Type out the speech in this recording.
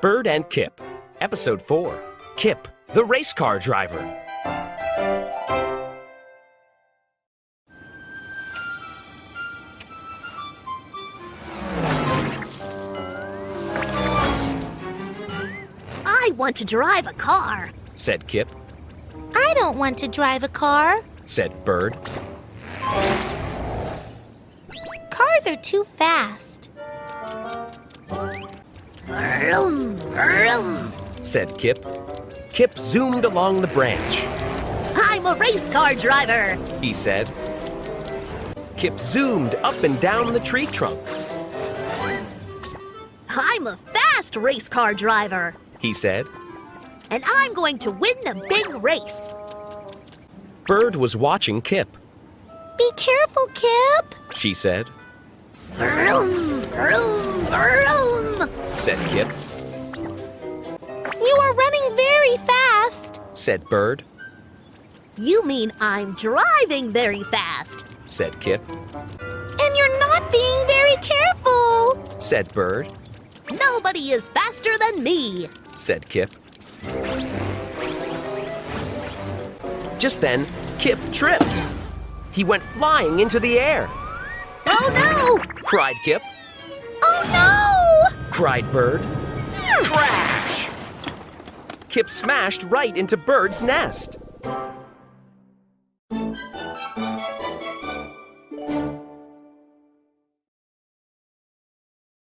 Bird and Kip, Episode 4, Kip, the Race Car Driver. I want to drive a car, said Kip. I don't want to drive a car, said Bird. Cars are too fast. Vroom, vroom. Said Kip. Kip zoomed along the branch. I'm a race car driver. He said. Kip zoomed up and down the tree trunk. I'm a fast race car driver. He said. And I'm going to win the big race. Bird was watching Kip. Be careful, Kip, She said. Vroom, vroom, vroom. Said Kip. You are running very fast. Said Bird. You mean I'm driving very fast. Said Kip. And you're not being very careful. Said Bird. Nobody is faster than me. Said Kip. Just then, Kip tripped. He went flying into the air. Oh no! Cried Kip. Oh no! Cried Bird. Crash! Kip smashed right into Bird's nest.